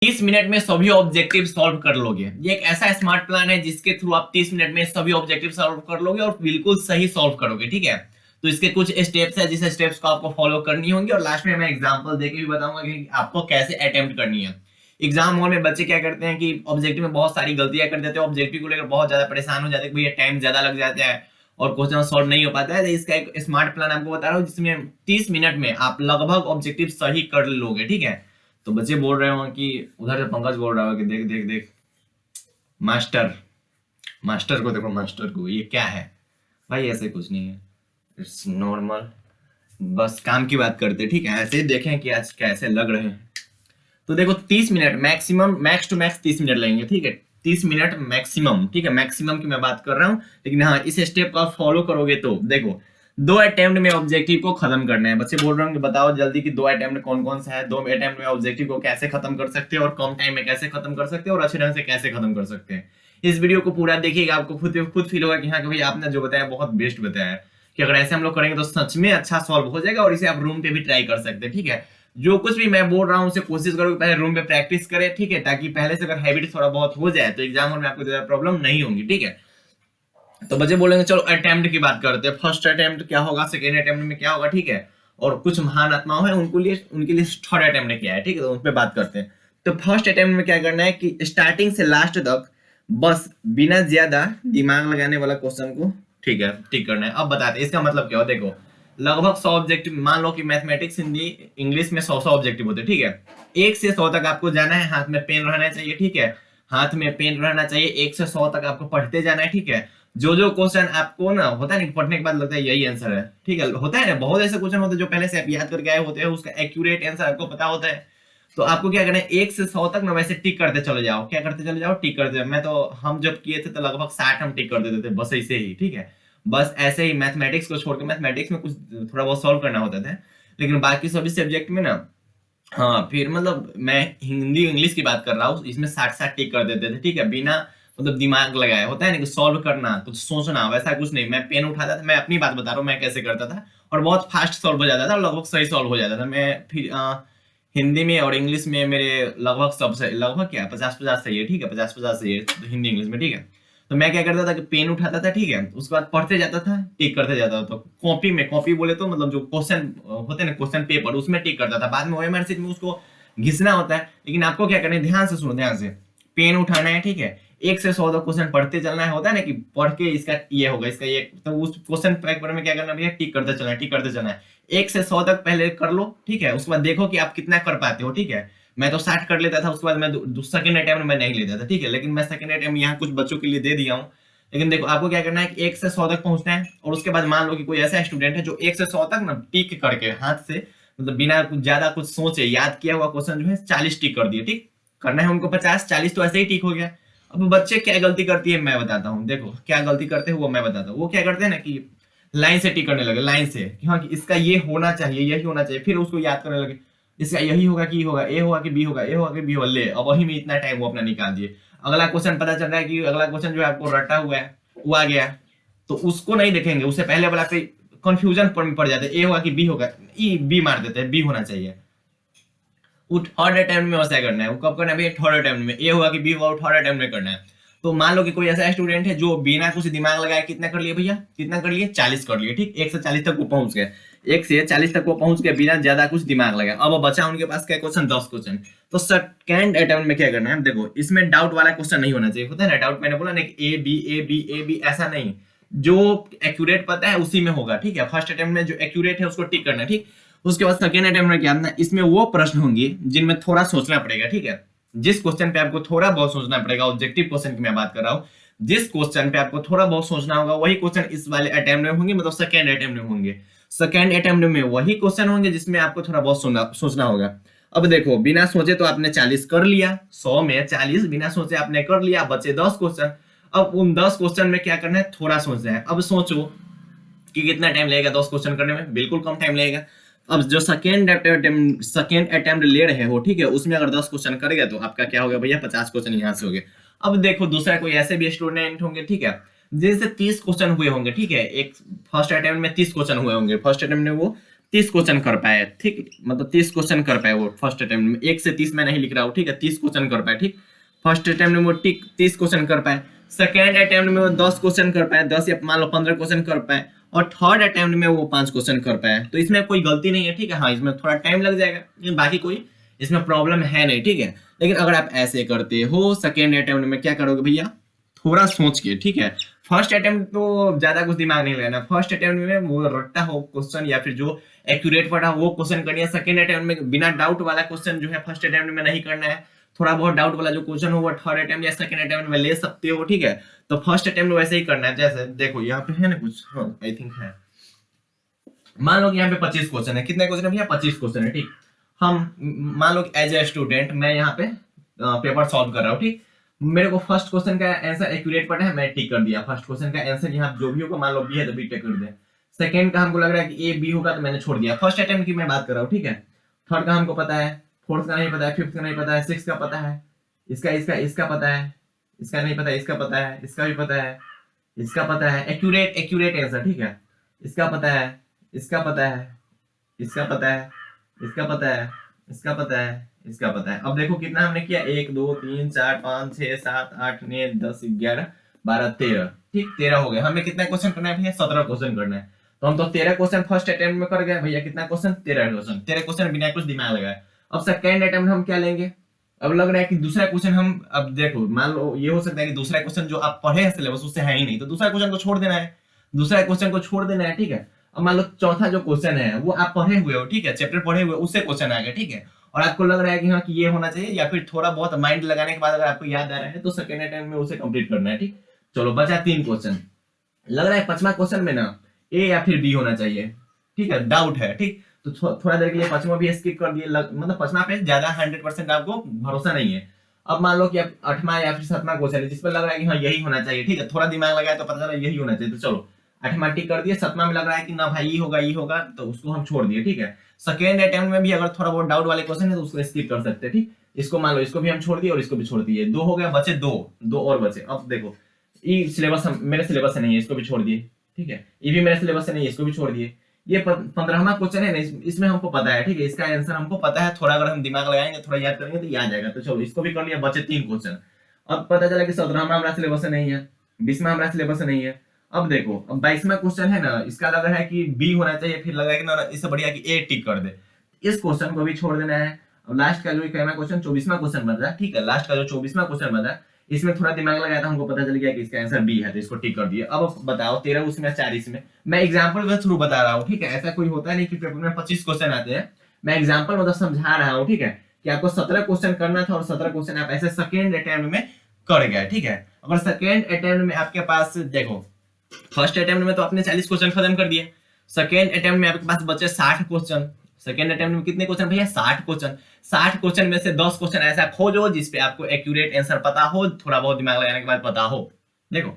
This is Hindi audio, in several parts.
30 मिनट में सभी ऑब्जेक्टिव सॉल्व कर लोगे। ये एक ऐसा स्मार्ट प्लान है जिसके थ्रू आप 30 मिनट में सभी ऑब्जेक्टिव सॉल्व कर लोगे और बिल्कुल सही सॉल्व करोगे। ठीक है, तो इसके कुछ स्टेप्स है जिस स्टेप्स को आपको फॉलो करनी होंगी और लास्ट में मैं एग्जांपल देके भी बताऊंगा कि आपको कैसे अटेम्प्ट करनी है। एग्जाम हॉल में बच्चे क्या करते हैं कि ऑब्जेक्टिव में बहुत सारी गलतियां कर देते हैं, ऑब्जेक्टिव को लेकर बहुत ज्यादा परेशान हो जाते हैं, भैया टाइम ज्यादा लग जाता है और क्वेश्चन सॉल्व नहीं हो पाता है। तो इसका एक स्मार्ट प्लान आपको बता रहा हूँ जिसमें 30 मिनट में आप लगभग ऑब्जेक्टिव सही कर लोगे। ठीक है, तो बच्चे बोल रहे हो कि उधर से पंकज बोल रहा हो कि देख देख देख मास्टर, मास्टर को देखो, मास्टर को, ये क्या है भाई? ऐसे कुछ नहीं है, इट्स नॉर्मल, बस काम की बात करते। ठीक है, ऐसे ही देखें कि आज कैसे लग रहे हैं। तो देखो 30 minute maximum, max to max 30 minute लगेंगे। ठीक है, 30 मिनट मैक्सिमम। ठीक है, मैक्सिमम की मैं बात कर रहा हूँ, लेकिन हाँ इस स्टेप को आप फॉलो करोगे तो देखो 2 अटेम्प्ट में ऑब्जेक्टिव को खत्म करना है। बच्चे बोल रहे होंगे बताओ जल्दी कि 2 अटेम्प्ट कौन कौन सा है, 2 अटेम्प्ट में ऑब्जेक्टिव को कैसे खत्म कर सकते हैं और कम टाइम में कैसे खत्म कर सकते हैं और अच्छे ढंग से कैसे खत्म कर सकते हैं। इस वीडियो को पूरा देखिएगा, आपको खुद फील होगा कि हाँ भाई आपने जो बताया बहुत बेस्ट बताया है, कि अगर ऐसे हम लोग करेंगे तो सच में अच्छा सॉल्व हो जाएगा और इसे आप रूम पे भी ट्राई कर सकते हैं। ठीक है, जो कुछ भी मैं बोल रहा हूँ उसे कोशिश करो पहले रूम पे प्रैक्टिस करें। ठीक है, ताकि पहले से अगर हैबिट थोड़ा बहुत हो जाए तो एग्जाम में आपको ज्यादा प्रॉब्लम नहीं होगी। ठीक है, तो बच्चे बोलेंगे चलो अटेम्प्ट की बात करते हैं, फर्स्ट अटेम्प्ट क्या होगा, सेकेंड अटेम्प्ट में क्या होगा। ठीक है, और कुछ महान आत्माओं है उनके लिए थर्ड अटेम्प्ट में क्या है। ठीक है, तो उन पर बात करते हैं। तो फर्स्ट अटेम्प्ट में क्या करना है कि स्टार्टिंग से लास्ट तक बस बिना ज्यादा दिमाग लगाने वाला क्वेश्चन को ठीक है टिक करना है। अब बताते हैं इसका मतलब क्या हो। देखो लगभग 100 ऑब्जेक्टिव, मान लो कि मैथमेटिक्स, हिंदी, इंग्लिश में 100 ऑब्जेक्टिव होते हैं। ठीक है, 1 से 100 तक आपको जाना है, हाथ में पेन रहना चाहिए। ठीक है, हाथ में पेन रहना चाहिए, 1 से 100 तक आपको पढ़ते जाना है। ठीक है, जो जो क्वेश्चन आपको ना होता है ना पढ़ने के बाद लगता है यही आंसर है। ठीक है, होता है ना बहुत ऐसे क्वेश्चन होते हैं जो पहले से आप याद करके आए होते हैं, उसका एक्यूरेट आंसर आपको पता होता है। तो आपको क्या करना है 1 से 100 तक ना वैसे टिक करते चले जाओ। क्या करते चले जाओ? टिक करते जाओ। मैं तो हम जब किए थे तो लगभग 60 हम टिक कर देते थे, बस ऐसे ही। ठीक है, बस ऐसे ही मैथमेटिक्स को छोड़ के, मैथमेटिक्स में कुछ थोड़ा बहुत सॉल्व करना होता था, लेकिन बाकी सभी सब्जेक्ट में ना, हाँ फिर मतलब मैं हिंदी इंग्लिश की बात कर रहा हूँ, इसमें 60 टिक कर देते थे। ठीक है, बिना मतलब दिमाग लगाया, होता है ना कि सॉल्व करना, कुछ सोचना, वैसा कुछ नहीं। मैं पेन उठाता था, मैं अपनी बात बता रहा हूँ मैं कैसे करता था, और बहुत फास्ट सॉल्व हो जाता था, लगभग सही सॉल्व हो जाता था। मैं फिर हिंदी में और इंग्लिश में मेरे लगभग सबसे, लगभग क्या 50-50 सही है। ठीक है, 50-50 सही है तो हिंदी इंग्लिश में। ठीक है, तो मैं क्या करता था कि पेन उठाता था, ठीक है, उसके बाद पढ़ते जाता था, टिक करते जाता था। तो कॉपी में, कॉपी बोले तो मतलब जो क्वेश्चन होते हैं ना, क्वेश्चन पेपर, उसमें टिक करता था। बाद में ओएमआर शीट में उसको घिसना होता है, लेकिन आपको क्या करना है, ध्यान से सुनो, ध्यान से पेन उठाना है। ठीक है, 1 से 100 तक क्वेश्चन पढ़ते चलना है। होता है ना कि पढ़ के इसका ये होगा, इसका ये, तो उस क्वेश्चन पेपर में क्या करना भैया, टिक करते चलना है, टिक करते चलना है। 1 से 100 तक पहले कर लो। ठीक है, उसके बाद देखो कि आप कितना कर पाते हो। ठीक है, मैं तो 60 कर लेता था, उसके बाद मैं सेकंड अटेम्प्ट में नहीं लेता था। ठीक है, लेकिन मैं सेकंड अटेम्प्ट यहाँ कुछ बच्चों के लिए दे दिया हूँ। लेकिन देखो आपको क्या करना है कि 1 से 100 तक पहुंचना है, और उसके बाद मान लो कि कोई ऐसा स्टूडेंट है जो 1 से 100 तक ना टिक करके हाथ से, मतलब बिना कुछ ज्यादा कुछ सोचे, याद किया हुआ क्वेश्चन जो है 40 टिक कर दिए। ठीक करना है उनको 50-40, तो ऐसे ही टिक हो गया। अब बच्चे क्या गलती करती है मैं बताता हूँ। देखो क्या गलती करते हैं वो मैं बताता हूँ। वो क्या करते हैं ना कि लाइन से टिक करने लगे, लाइन से कि हाँ कि इसका ये होना चाहिए, यही होना चाहिए, फिर उसको याद करने लगे, इसका यही होगा कि होगा, ए होगा कि बी होगा, ए होगा कि बी होगा, ले अब वही में इतना टाइम वो अपना निकाल दिए। अगला क्वेश्चन पता चल रहा है कि अगला क्वेश्चन जो है आपको रटा हुआ है वो आ गया, तो उसको नहीं देखेंगे, उससे पहले वाला पे कंफ्यूजन पड़ जाते हैं, ए होगा कि बी होगा, ई बी मार देते हैं, बी होना चाहिए। वो थर्ड अटेम्प्ट में वैसा करना है। वो कब करना है भैया? थर्ड अटेम्प्ट में। ए होगा कि बी होगा, थर्ड अटेम्प्ट में करना है। तो मान लो कि कोई ऐसा स्टूडेंट है जो बिना कुछ दिमाग लगाए कितना कर लिए भैया, कितना कर लिए, 40 कर लिए। ठीक, 1 से 40 तक वो पहुंच गए, 1 से 40 तक वो पहुंच गए बिना ज्यादा कुछ दिमाग लगाए। अब बचा उनके पास क्या क्वेश्चन, 10 क्वेश्चन। तो सेकंड अटेम्प्ट में क्या करना है, देखो इसमें डाउट वाला क्वेश्चन नहीं होना चाहिए। होता है ना डाउट, मैंने बोला ना कि A B A B A B, ऐसा नहीं, जो एक्यूरेट पता है उसी में होगा। ठीक है, फर्स्ट अटेम्प्ट में जो एक्यूरेट है उसको टिक करना है। ठीक, उसके बाद सेकेंड अटेम्प्ट में क्या करना, इसमें वो प्रश्न होंगे जिनमें थोड़ा सोचना पड़ेगा। ठीक है, जिस क्वेश्चन पे आपको थोड़ा बहुत सोचना पड़ेगा, ऑब्जेक्टिव क्वेश्चन की मैं बात कर रहा हूँ, जिस क्वेश्चन पे आपको थोड़ा बहुत सोचना होगा वही क्वेश्चन इस वाले अटेम्प्ट में होंगे, मतलब सेकेंड अटेम्प्ट में होंगे। सेकेंड अटेम्प्ट में वही क्वेश्चन होंगे जिसमें आपको थोड़ा बहुत सोचना होगा। अब देखो बिना सोचे तो आपने 40 कर लिया, 100 में 40 बिना सोचे आपने कर लिया, बचे 10 क्वेश्चन। अब उन 10 क्वेश्चन में क्या करना है, थोड़ा सोचना है। अब सोचो कि कितना टाइम लगेगा 10 क्वेश्चन करने में, बिल्कुल कम टाइम लगेगा। अब जो सेकेंड अटेम्प्ट ले रहे हो, ठीक है, उसमें अगर 10 क्वेश्चन करेगा तो आपका क्या होगा भैया, 50 क्वेश्चन यहाँ से हो गए। अब देखो दूसरा कोई ऐसे भी स्टूडेंट होंगे, ठीक है, जिनसे 30 क्वेश्चन हुए होंगे। ठीक है, एक फर्स्ट अटेम्प्ट में 30 क्वेश्चन हुए होंगे, फर्स्ट अटेम्प्ट में वो 30 क्वेश्चन कर पाए, ठीक, मतलब 30 क्वेश्चन कर पाए वो फर्स्ट अटेम्प्ट में। 1 से 30 मैं नहीं लिख रहा हूँ, ठीक है, 30 क्वेश्चन कर पाए, ठीक। फर्स्ट अटेम्प्ट में वो ठीक 30 क्वेश्चन कर पाए। सेकेंड अटेम्प्ट में वो 10 क्वेश्चन कर पाए, 10 या मान लो 15 क्वेश्चन कर पाए। और थर्ड अटेम्प्ट में वो 5 क्वेश्चन कर पाए। तो इसमें कोई गलती नहीं है, ठीक है। हाँ, इसमें थोड़ा टाइम लग जाएगा, लेकिन बाकी कोई इसमें प्रॉब्लम है नहीं, ठीक है। लेकिन अगर आप ऐसे करते हो सेकेंड अटेम्प्ट में, क्या करोगे भैया, थोड़ा सोच के, ठीक है। फर्स्ट अटेम्प्ट तो ज्यादा कुछ दिमाग नहीं लगाना। फर्स्ट अटेम्प्ट में वो रट्टा हो क्वेश्चन या फिर जो एक्यूरेट पड़ा वो क्वेश्चन करनी है। सेकंड अटेम्प्ट में बिना डाउट वाला क्वेश्चन जो है फर्स्ट अटेम्प्ट में नहीं करना है। थोड़ा बहुत डाउट वाला जो क्वेश्चन हो वो थर्ड अटेम्प्ट या सेकंड अटेम्प्ट में ले सकते हो, ठीक है। तो फर्स्ट अटेम्प्ट वैसे ही करना है। जैसे देखो यहाँ पे है ना कुछ, आई थिंक है, मान लो कि यहाँ पे 25 क्वेश्चन है। कितने क्वेश्चन है भैया, 25 क्वेश्चन है, ठीक। हम मान लो एज ए स्टूडेंट मैं यहाँ पे पेपर सॉल्व कर रहा हूँ, ठीक। मेरे को फर्स्ट क्वेश्चन का आंसर एक्यूरेट पड़ा है, मैं टिक कर दिया। फर्स्ट क्वेश्चन का आंसर यहाँ जो भी होगा, मान लो बी है तो बी टिक कर दिया। सेकंड का हमको लग रहा है कि ए बी होगा तो मैंने छोड़ दिया। फर्स्ट अटेम्प्ट की मैं बात कर रहा हूँ, ठीक है। थर्ड का हमको पता है, फोर्थ का नहीं पता है, फिफ्थ का नहीं पता है, सिक्स का पता है, इसका इसका इसका पता है, इसका नहीं पता, इसका पता है, इसका भी पता है, इसका पता है, एक्यूरेट एक्यूरेट आंसर, ठीक है। इसका पता है, इसका पता है, इसका पता है, इसका पता है, इसका पता है, इसका पता है। अब देखो कितना हमने किया, 1 2 3 4 5 6 7 8 9 10 11 12 13, ठीक, 13 हो गए। हमें कितना क्वेश्चन करना है भैया, 17 क्वेश्चन करना है। तो हम तो 13 क्वेश्चन फर्स्ट अटेम्प्ट में कर गए भैया। कितना क्वेश्चन, 13 क्वेश्चन, 13 क्वेश्चन बिना कुछ दिमाग लगाए। अब सेकंड अटेम्प्ट हम क्या लेंगे, अब लग रहा है कि दूसरा क्वेश्चन हम, अब देखो मान लो ये हो सकता है कि दूसरा क्वेश्चन जो आप पढ़े हैं सिलेबस उससे है ही नहीं, तो दूसरा क्वेश्चन को छोड़ देना है, दूसरा क्वेश्चन को छोड़ देना है, ठीक है। अब मान लो चौथा जो क्वेश्चन है वो आप पढ़े हुए हो, ठीक है, चैप्टर पढ़े हुए, उससे क्वेश्चन आ गया, ठीक है। और आपको लग रहा है कि हाँ कि ये होना चाहिए, या फिर थोड़ा बहुत माइंड लगाने के बाद अगर आपको याद आ रहा है तो सेकंड अटेम्प्ट में उसे कंप्लीट करना है, ठीक। चलो बचा 3 क्वेश्चन। लग रहा है 5वां क्वेश्चन में ना ए या फिर बी होना चाहिए, ठीक है, डाउट है, ठीक। तो थोड़ा देर के लिए 5वां भी स्किप कर दिए, मतलब 5वां पे ज्यादा 100% आपको भरोसा नहीं है। अब मान लो कि अब 8वां या फिर 7वां क्वेश्चन है जिसपे लग रहा है कि हाँ यही होना चाहिए, ठीक है, थोड़ा दिमाग लगाया तो पता चला यही होना चाहिए, तो चलो 8वां टिक कर दिए। 7वां में लग रहा है कि ना भाई ये होगा तो उसको हम छोड़ दिए, ठीक है। सेकेंड अटेम्प्ट में भी अगर थोड़ा बहुत डाउट वाले क्वेश्चन है तो उसको स्किप कर सकते हैं, ठीक। इसको मान लो, इसको भी हम छोड़ दिए और इसको भी छोड़ दिए। 2 हो गया, बचे 2 और बचे। अब देखो ये सिलेबस मेरे सिलेबस से नहीं है, इसको भी छोड़ दिए, ठीक है। ये भी मेरे सिलेबस से नहीं है, इसको भी छोड़ दिए। ये 15वां क्वेश्चन है ना, इसमें हमको पता है, ठीक है, इसका आंसर हमको पता है। थोड़ा अगर हम दिमाग लगाएंगे, थोड़ा याद करेंगे तो याद जाएगा। तो चलो इसको भी कर लिया, बचे 3 क्वेश्चन। अब पता चला कि 17वां हमारा सिलेबस से नहीं है, 20वां हमारा सिलेबस से नहीं है। अब देखो अब 22वां क्वेश्चन है ना, इसका लग रहा है कि बी होना चाहिए, फिर लग रहा है कि ना इससे बढ़िया कि ए टिक कर दे, इस क्वेश्चन को भी छोड़ देना है। अब लास्ट का जो क्वेश्चन 24वां क्वेश्चन बन रहा है, ठीक है, लास्ट का जो 24वां क्वेश्चन बन रहा है, इसमें थोड़ा दिमाग लगाया था, हमको पता चल गया कि इसका आंसर बी है, तो इसको टिक कर दिया। अब बताओ 13 उसमें 4 इसमें, मैं एग्जांपल के थ्रू बता रहा हूँ, ठीक है। ऐसा कोई होता नहीं कि पेपर में 25 क्वेश्चन आते हैं, मैं एग्जांपल मतलब समझा रहा हूँ, ठीक है, कि आपको 17 क्वेश्चन करना था और 17 क्वेश्चन आप ऐसे सेकेंड अटेम्प्ट में कर गए, ठीक है। अगर सेकेंड अटेम्प्ट में आपके पास, देखो फर्स्ट अटेम्प्ट में तो आपने 40 क्वेश्चन खत्म कर दिए, सेकेंड अटेम्प्ट में आपके पास बचे 60 क्वेश्चन। सेकेंड अटेम्प्ट में कितने क्वेश्चन भैया, 60 क्वेश्चन। 60 क्वेश्चन में से 10 क्वेश्चन ऐसा खोजो जिसपे आपको एक्यूरेट आंसर पता हो, थोड़ा बहुत दिमाग लगाने के बाद पता हो। देखो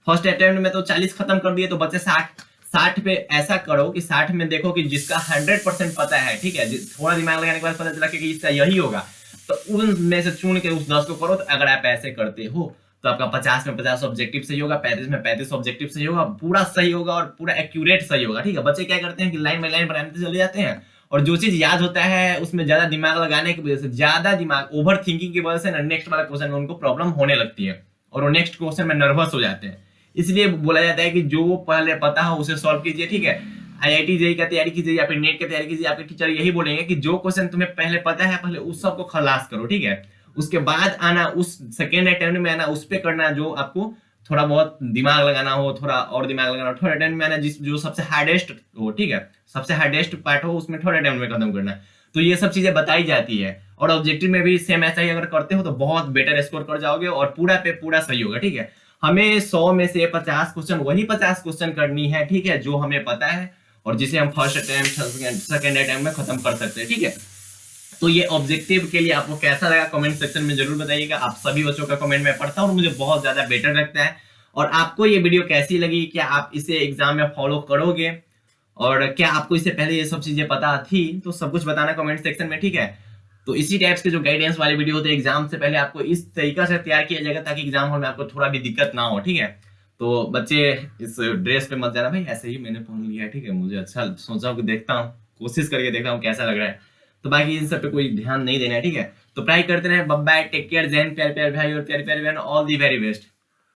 फर्स्ट अटेम्प्ट में तो 40 खत्म कर दिए, तो बचे 60। 60 पे ऐसा करो कि 60 में देखो कि जिसका 100% पता है, ठीक है, थोड़ा दिमाग लगाने के बाद पता चला कि इसका यही होगा, तो उनमें से चुन के उस 10 को करो। तो अगर आप ऐसे करते हो तो आपका 50 में 50 ऑब्जेक्टिव सही होगा, 35 में 35 ऑब्जेक्टिव सही होगा, पूरा सही होगा और पूरा एक्यूरेट सही होगा, ठीक है। बच्चे क्या करते हैं कि लाइन बाय लाइन बनाते चले जाते हैं, और जो चीज याद होता है उसमें ज्यादा दिमाग लगाने की वजह से, ज्यादा दिमाग ओवर थिंकिंग की वजह से ना नेक्स्ट वाला क्वेश्चन में उनको प्रॉब्लम होने लगती है और वो नेक्स्ट क्वेश्चन में नर्वस हो जाते हैं। इसलिए बोला जाता है कि जो पहले पता हो उसे सॉल्व कीजिए, ठीक है। IIT जेईई का तैयारी कीजिए या फिर नेट की तैयारी कीजिए, आपके टीचर यही बोलेंगे कि जो क्वेश्चन तुम्हें पहले पता है पहले उस सबको खलास करो, ठीक है। उसके बाद आना उस सेकेंड अटेम्प्ट में आना, उस पे करना जो आपको थोड़ा बहुत दिमाग लगाना हो, थोड़ा और दिमाग लगाना हो। थर्ड अटेम्प्ट में आना जिस जो सबसे हार्डेस्ट हो, ठीक है, सबसे हार्डेस्ट पार्ट हो उसमें थर्ड अटेम्प्ट में खत्म करना। तो ये सब चीजें बताई जाती है, और ऑब्जेक्टिव में भी सेम ऐसा ही अगर करते हो तो बहुत बेटर स्कोर कर जाओगे और पूरा पे पूरा सही होगा, ठीक है। हमें 100 में से 50 क्वेश्चन, वही 50 क्वेश्चन करनी है, ठीक है, जो हमें पता है और जिसे हम फर्स्ट अटेम्प्ट सेकेंड अटेम्प्ट में खत्म कर सकते हैं, ठीक है। तो ये ऑब्जेक्टिव के लिए आपको कैसा लगा कमेंट सेक्शन में जरूर बताइएगा। आप सभी बच्चों का कमेंट में पढ़ता हूँ और मुझे बहुत ज्यादा बेटर लगता है। और आपको ये वीडियो कैसी लगी, क्या आप इसे एग्जाम में फॉलो करोगे, और क्या आपको इससे पहले ये सब चीजें पता थी, तो सब कुछ बताना कमेंट सेक्शन में, ठीक है। तो इसी टाइप्स के जो गाइडेंस वाले वीडियो होते हैं एग्जाम से पहले आपको इस तरीका से तैयार किया जाएगा ताकि एग्जाम हॉल में आपको थोड़ा भी दिक्कत ना हो, ठीक है। तो बच्चे इस ड्रेस पे मत जाना भाई, ऐसे ही मैंने पहन लिया है, ठीक है, मुझे अच्छा सोचा कि देखता हूँ कोशिश करके देखता हूँ कैसा लग रहा है। तो बाकी इन सब पे कोई ध्यान नहीं देना है, ठीक है। तो ट्राई करते रहे। Bye bye, take care, Jain, प्यारे प्यारे भाई और प्यारे प्यारे बहन, ऑल दी वेरी बेस्ट।